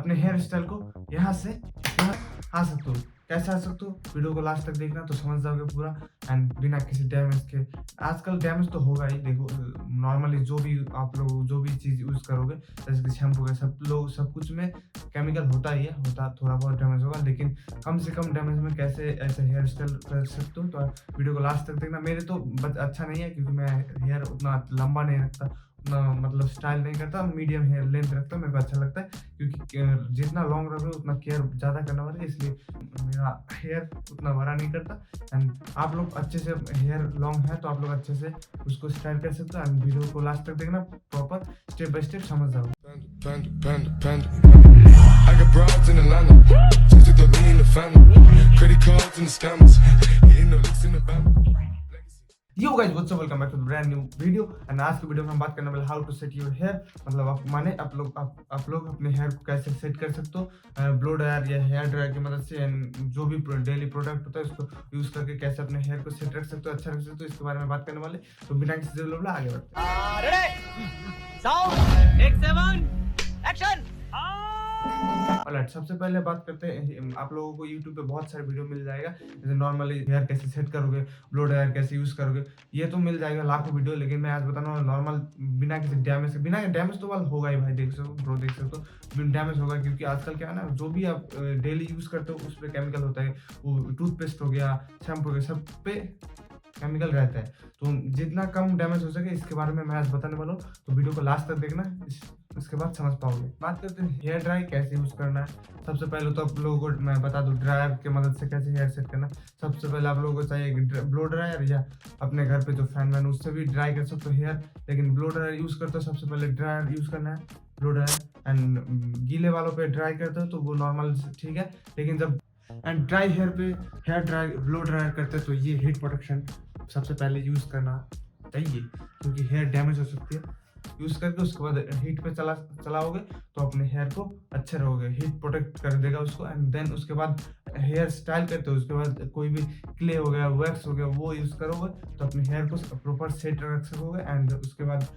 अपने hair style को यहाँ से यहाँ आ सकते हो। कैसे आ सकते हो? वीडियो को लास्ट तक देखना तो समझ जाओगे पूरा एंड बिना किसी डैमेज के। आजकल डैमेज तो होगा ही, देखो नॉर्मली जो भी आप लोग जो भी चीज़ यूज़ करोगे जैसे कि शैम्पू का सब कुछ में केमिकल होता ही है, थोड़ा बहुत डैमेज होगा, लेकिन कम से कम डैमेज में कैसे ऐसे हेयर स्टाइल कर सकते हो तो वीडियो को लास्ट तक देखना। मेरे तो अच्छा नहीं है क्योंकि मैं हेयर उतना लंबा नहीं रखता, उतना मतलब स्टाइल नहीं करता, मीडियम हेयर लेंथ रखता हूँ, मेरे को अच्छा लगता है क्योंकि जितना लॉन्ग रखोगे उतना केयर ज़्यादा करना पड़ेगा, इसलिए मेरा हेयर उतना बड़ा नहीं करता। एंड आप लोग अच्छे से हेयर लॉन्ग है तो आप लोग अच्छे से उसको स्टाइल कर सकते हो एंड वीडियो को लास्ट तक देखना, प्रॉपर स्टेप बाय स्टेप समझ जाओ। I got broads in Atlanta, just to me in the family, credit cards and the scammers, hitting the licks in the band. Yo guys what's up, welcome back to brand new video. And आज की video में हम बात करने वाले how to set your hair, मतलब आप लोग अपने हेयर को कैसे सेट कर सकते हो ब्लो ड्रायर या हेयर ड्रायर की मदद से, एंड जो भी डेली प्रोडक्ट होता है उसको यूज करके कैसे अपने हेयर को सेट रख सकते हो, अच्छा रख सकते हो, इसके बारे में बात करने वाले। तो बिना किसी देर आगे बढ़ते हैं। सबसे पहले बात करते हैं, आप लोगों को YouTube पे बहुत सारे वीडियो मिल जाएगा, जैसे नॉर्मली हेयर कैसे सेट करोगे, ब्लो ड्रायर कैसे यूज करोगे, ये तो मिल जाएगा लाखों वीडियो। लेकिन मैं आज बताना नॉर्मल बिना किसी डैमेज तो वाला होगा ही भाई, देख सकते हो डैमेज होगा, क्योंकि आजकल क्या है ना, जो भी आप डेली यूज करते हो उस पर केमिकल होता है। वो टूथपेस्ट हो गया, शैम्पू हो गया, सब पे केमिकल रहता है। तो जितना कम डैमेज हो सके इसके बारे में मैं आज बताने वाला हूँ, तो वीडियो को लास्ट तक देखना, इसके बाद समझ पाओगे। बात करते हैं हेयर ड्राई कैसे यूज करना है। सबसे पहले तो आप लोगों को मैं बता दूं ड्रायर की मदद से कैसे हेयर सेट करना। सबसे पहले आप लोगों को चाहिए ब्लो ड्रायर, या अपने घर पे जो फैन वैन उससे भी ड्राई कर सकते हो हेयर, लेकिन ब्लो ड्रायर यूज करते हो सबसे पहले ड्रायर यूज करना है, ब्लो ड्रायर। एंड गीले वालों पे ड्राई करते हो तो वो नॉर्मल ठीक है, लेकिन जब एंड ड्राई हेयर पे हेयर ड्राई ब्लो ड्रायर करते हैं तो ये हीट प्रोटेक्शन सबसे पहले यूज करना चाहिए, क्योंकि हेयर डैमेज हो सकती है। यूज करके उसके बाद हीट पे चलाओगे तो अपने हेयर को अच्छे रहोगे, हीट प्रोटेक्ट कर देगा उसको। एंड देन उसके बाद हेयर स्टाइल करते हो, उसके बाद कोई भी क्ले हो गया, वैक्स हो गया, वो यूज करोगे तो अपने हेयर को प्रॉपर सेट रख सकोगे। एंड उसके बाद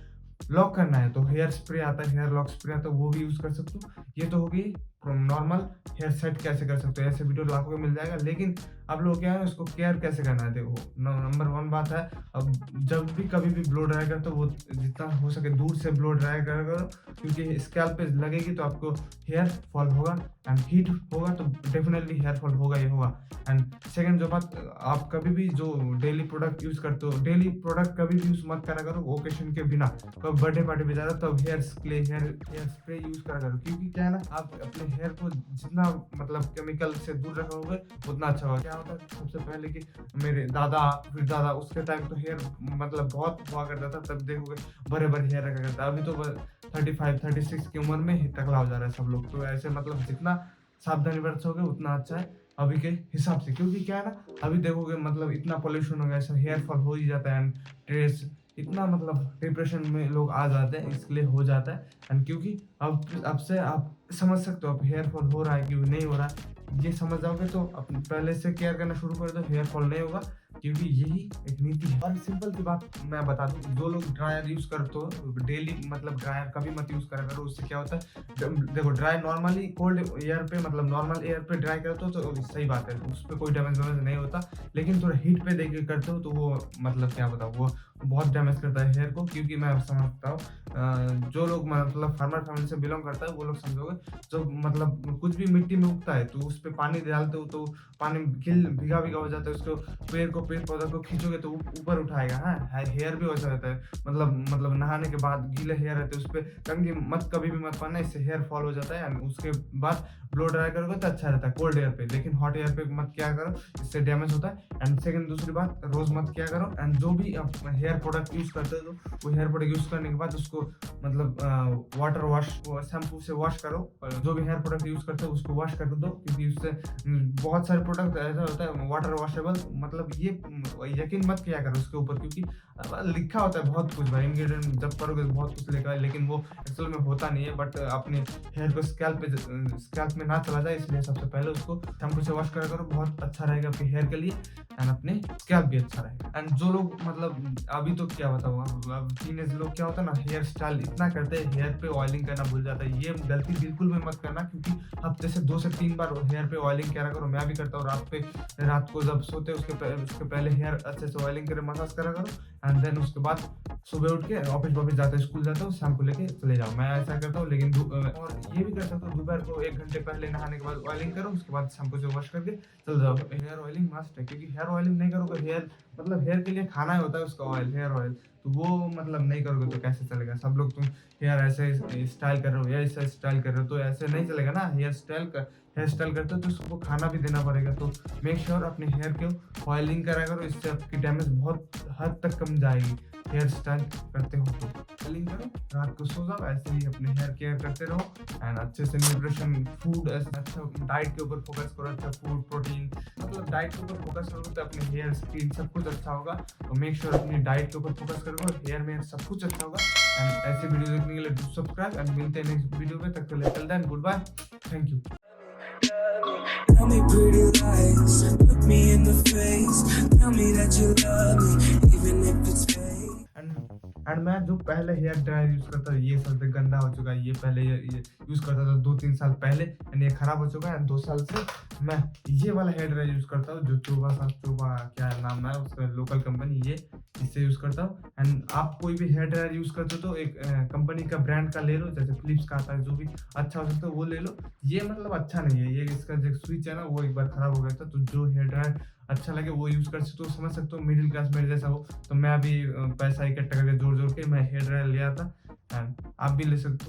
लॉक करना है तो हेयर स्प्रे आता है, हेयर लॉक स्प्रे आता है, वो भी यूज कर सकते हो। ये तो होगी नॉर्मल हेयर सेट कैसे कर सकते हो, ऐसे वीडियो लाखों में मिल जाएगा। लेकिन आप लोग क्या है उसको केयर कैसे करना है, देखो नंबर 1 बात है, अब जब भी कभी भी ब्लो ड्राई करते हो वो जितना हो सके दूर से ब्लो ड्राई करो, क्योंकि स्कैल्प पे लगेगी तो आपको हेयर फॉल होगा एंड हीट होगा तो डेफिनेटली हेयर फॉल होगा ही होगा। एंड सेकंड जो बात, आप कभी भी जो डेली प्रोडक्ट यूज करते हो, डेली प्रोडक्ट कभी भी यूज मत करा करो ओकेशन के बिना। कब बर्थडे पार्टी पे जा रहे हो तब हेयर स्प्रे यूज करा करो, क्योंकि क्या है ना, आप अपने हेयर को जितना मतलब केमिकल से दूर रखोगे उतना अच्छा होगा। क्या होता है सबसे पहले कि मेरे दादा उसके टाइम तो हेयर मतलब बहुत हुआ करता था, तब देखोगे बड़े हेयर रखा करता। अभी तो 35-36 की उम्र में ही टकला हो जा रहा है सब लोग। तो ऐसे मतलब जितना सावधानी बरतोगे उतना अच्छा है अभी के हिसाब से, क्योंकि क्या है ना, अभी देखोगे मतलब इतना पॉल्यूशन हो गया, ऐसा हेयर फॉल हो ही जाता है एंड स्ट्रेस इतना मतलब डिप्रेशन में लोग आ जाते हैं, इसके लिए हो जाता है। एंड क्योंकि अब से आप समझ सकते हो आप हेयर फॉल हो रहा है कि नहीं हो रहा है, ये समझ जाओगे तो अपने पहले से केयर करना शुरू कर दो, हेयर फॉल नहीं होगा, क्योंकि यही एक नीति है। और सिंपल सी बात मैं बता दूं, जो लोग ड्रायर यूज करते हो डेली, मतलब ड्रायर कभी मत यूज करा करो। उससे क्या होता है, देखो ड्राई नॉर्मली कोल्ड एयर पे मतलब नॉर्मल एयर पे ड्राई करते हो तो सही बात है, उस पर कोई डैमेज नहीं होता। लेकिन थोड़ा हीट पे देके करते हो तो वो मतलब क्या बताओ, वो बहुत डैमेज करता है हेयर को। क्योंकि मैं समझता हूँ जो लोग मतलब फार्मर फैमिली से बिलोंग करता है वो लोग समझोगे, जो मतलब कुछ भी मिट्टी में उगता है तो उस पर पानी डालते हो तो पानी भीगा हो जाता है, उसको पेड़ पौधा को खींचोगे तो ऊपर उठाएगा। हाँ, हेयर भी वैसा रहता है, मतलब नहाने के बाद गीले हेयर रहते हैं उस पर कंघी मत कभी भी मत पाना, इससे हेयर फॉल हो जाता है। एंड उसके बाद ब्लो ड्राई करोगे तो अच्छा रहता है कोल्ड एयर पे, लेकिन हॉट एयर पे मत क्या करो, इससे डैमेज होता है। एंड सेकंड दूसरी बात, रोज मत क्या करो। एंड जो भी हेयर प्रोडक्ट यूज करते हो वो हेयर प्रोडक्ट यूज करने के बाद उसको मतलब वाटर वॉश शैम्पू से वॉश करो। जो भी हेयर प्रोडक्ट यूज करते हो उसको वॉश कर दो, क्योंकि उससे बहुत सारे प्रोडक्ट ऐसा होता है वाटर वॉशेबल, मतलब ये यकीन मत किया करो उसके ऊपर, क्योंकि लिखा होता है बहुत कुछ भाई, इंग्रेडिएंट जब पढ़ोगे तो बहुत कुछ लिखा है, लेकिन वो एक्चुअल में होता नहीं है। बट अपने हेयर को स्कैल्प में ना चला जाए, इसलिए सबसे पहले उसको शैम्पू से वॉश करा करो, बहुत अच्छा रहेगा आपके हेयर के लिए एंड अपने स्कैल्प भी अच्छा रहेगा। एंड जो लोग मतलब अभी तो क्या बताऊँ, अब टीनेज लोग क्या होता है ना, हेयर स्टाइल इतना करते हैं, हेयर पे ऑयलिंग करना भूल जाता है। ये गलती बिल्कुल भी मत करना, क्योंकि हफ्ते से 2 से 3 बार हेयर पे ऑयलिंग करा करो। मैं भी करता हूँ, रात को जब सोते उसके पहले हेयर अच्छे से ऑयलिंग करे, मसाज करा करो एंड देन उसके बाद सुबह उठ के ऑफिस जाते हो, स्कूल जाता हूँ, शैम्पू लेके चले जाओ। मैं ऐसा करता हूँ, लेकिन और ये भी कर सकता हूँ, दोपहर को 1 घंटे पहले नहाने के बाद ऑयलिंग करो, उसके बाद शैम्पू से वॉश करके चल जाओ। हेयर ऑयलिंग मस्ट है, क्योंकि हेयर ऑयलिंग नहीं करोगे, हेयर के लिए खाना ही होता है उसका ऑयल, हेयर ऑयल, तो वो मतलब नहीं करोगे तो कैसे चलेगा। सब लोग तुम हेयर ऐसे स्टाइल कर रहे हो या ऐसे स्टाइल कर रहे हो तो ऐसे नहीं चलेगा ना। हेयर स्टाइल करते हो तो उसको खाना भी देना पड़ेगा। तो मेक श्योर अपने हेयर को ऑयलिंग करा करो, इससे आपकी डैमेज बहुत हद तक कम जाएगी। हेयर स्टाइल करते हो तो ऑयलिंग करो, रात को सो जाओ, ऐसे ही अपने हेयर केयर करते रहो एंड अच्छे से न्यूट्रिशन फूड, अच्छा डाइट के ऊपर फोकस करो, अच्छा फूड प्रोटीन, मतलब डाइट के ऊपर फोकस करोगे तो अपने हेयर स्किन सब कुछ अच्छा होगा। तो मेक श्योर अपनी डाइट के ऊपर फोकस करोगे, हेयर में सब कुछ अच्छा होगा। एंड ऐसे वीडियो देखने के लिए डू सब्सक्राइब एंड मिलते हैं नेक्स्ट वीडियो में, तक के लिए till then good bye, thank you. Tell me pretty lies, look me in the face, tell me that you love me, even if it's fake. And मैं जो पहले hair dryer use करता था, ये सब गंदा हो चुका है, ये पहले ये यूज करता था 2-3 साल पहले एंड ये खराब हो चुका है। 2 साल से मैं ये वाला हेयर ड्रायर यूज करता हूँ, जो चोबा क्या नाम है उसका, लोकल कंपनी, ये इससे यूज करता हूँ। एंड आप कोई भी हेयर ड्रायर यूज करते हो तो एक कंपनी का ब्रांड का ले लो, जैसे फिलिप्स का आता है, जो भी अच्छा हो सकता है वो ले लो। ये मतलब अच्छा नहीं है, ये इसका जो स्विच है ना वो एक बार खराब हो गया था। तो जो हेयर ड्रायर अच्छा लगे वो यूज कर सकते हो, समझ सकते हो, मिडिल क्लास मेरे जैसा हो। तो मैं अभी पैसा इकट्ठा करके जोड़ के मैं हेयर ड्रायर लिया था एंड आप भी ले सकते हो।